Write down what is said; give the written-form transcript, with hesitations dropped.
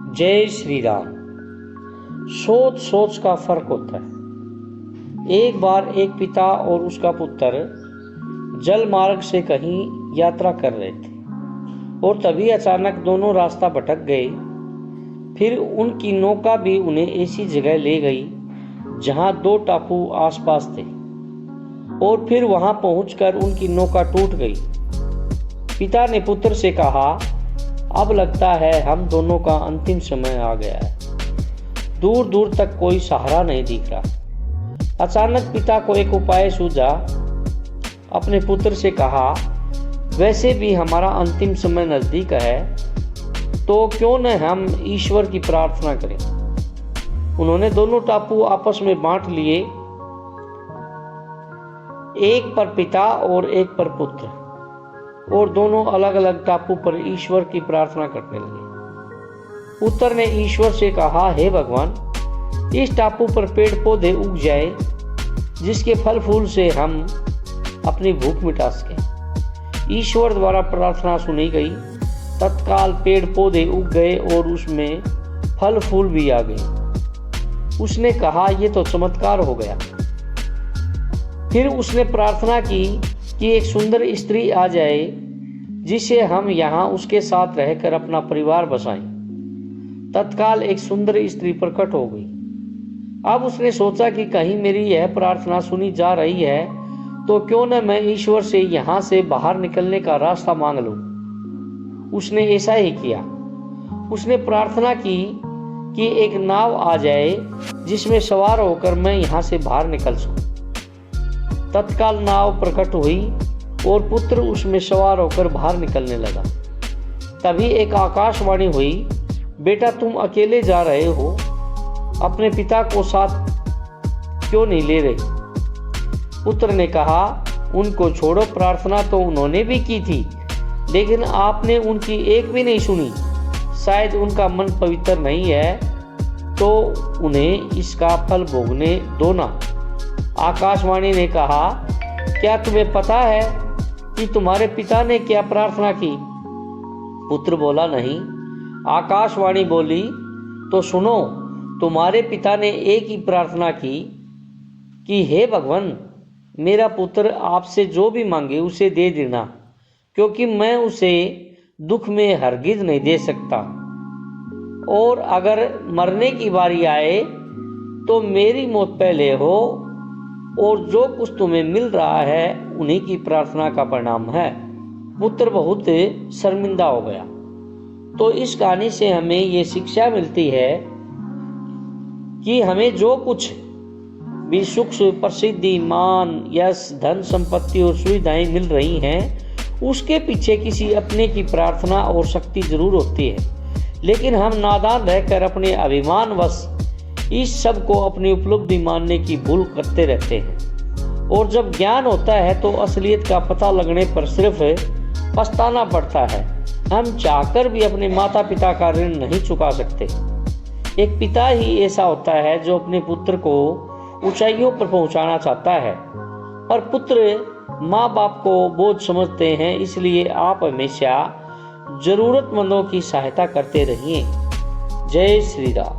जय श्री राम। सोच सोच का फर्क होता है। एक बार एक पिता और उसका पुत्र जल मार्ग से कहीं यात्रा कर रहे थे और तभी अचानक दोनों रास्ता भटक गए। फिर उनकी नौका भी उन्हें ऐसी जगह ले गई जहां दो टापू आसपास थे और फिर वहां पहुंचकर उनकी नौका टूट गई। पिता ने पुत्र से कहा, अब लगता है हम दोनों का अंतिम समय आ गया है। दूर दूर तक कोई सहारा नहीं दिख रहा। अचानक पिता को एक उपाय सूझा। अपने पुत्र से कहा, वैसे भी हमारा अंतिम समय नजदीक है, तो क्यों न हम ईश्वर की प्रार्थना करें। उन्होंने दोनों टापू आपस में बांट लिए, एक पर पिता और एक पर पुत्र, और दोनों अलग अलग टापू पर ईश्वर की प्रार्थना करने लगे। पुत्र ने ईश्वर से कहा, हे भगवान, इस टापू पर पेड़ पौधे उग जाए जिसके फल फूल से हम अपनी भूख मिटा सकें। ईश्वर द्वारा प्रार्थना सुनी गई। तत्काल पेड़ पौधे उग गए और उसमें फल फूल भी आ गए। उसने कहा, यह तो चमत्कार हो गया। फिर उसने प्रार्थना की कि एक सुंदर स्त्री आ जाए जिसे हम यहाँ उसके साथ रहकर अपना परिवार बसाएं। तत्काल एक सुंदर स्त्री प्रकट हो गई। अब उसने सोचा कि कहीं मेरी यह प्रार्थना सुनी जा रही है, तो क्यों न मैं ईश्वर से यहाँ से बाहर निकलने का रास्ता मांग लूं। उसने ऐसा ही किया। उसने प्रार्थना की कि एक नाव आ जाए जिसमें सवार होकर मैं यहाँ से बाहर निकल सकूं। तत्काल नाव प्रकट हुई और पुत्र उसमें सवार होकर बाहर निकलने लगा। तभी एक आकाशवाणी हुई, बेटा तुम अकेले जा रहे हो, अपने पिता को साथ क्यों नहीं ले रहे। पुत्र ने कहा, उनको छोड़ो, प्रार्थना तो उन्होंने भी की थी, लेकिन आपने उनकी एक भी नहीं सुनी। शायद उनका मन पवित्र नहीं है, तो उन्हें इसका फल भोगने दो ना। आकाशवाणी ने कहा, क्या तुम्हें पता है कि तुम्हारे पिता ने क्या प्रार्थना की। पुत्र बोला, नहीं। आकाशवाणी बोली, तो सुनो, तुम्हारे पिता ने एक ही प्रार्थना की कि हे भगवान, मेरा पुत्र आपसे जो भी मांगे उसे दे देना, क्योंकि मैं उसे दुख में हरगिज नहीं दे सकता, और अगर मरने की बारी आए तो मेरी मौत पहले हो, और जो कुछ तुम्हें मिल रहा है उन्हीं की प्रार्थना का परिणाम है। पुत्र बहुत शर्मिंदा हो गया। तो इस कहानी से हमें ये शिक्षा मिलती है कि हमें जो कुछ भी सुख, प्रसिद्धि, मान, यश, धन, संपत्ति और सुविधाएं मिल रही हैं, उसके पीछे किसी अपने की प्रार्थना और शक्ति जरूर होती है। लेकिन हम नादान रहकर अपने अभिमानवश इस सब को अपनी उपलब्धि मानने की भूल करते रहते हैं, और जब ज्ञान होता है तो असलियत का पता लगने पर सिर्फ पछताना पड़ता है। हम चाहकर भी अपने माता पिता का ऋण नहीं चुका सकते। एक पिता ही ऐसा होता है जो अपने पुत्र को ऊंचाइयों पर पहुंचाना चाहता है, पर पुत्र माँ बाप को बोझ समझते हैं। इसलिए आप हमेशा जरूरतमंदों की सहायता करते रहिए। जय श्री राम।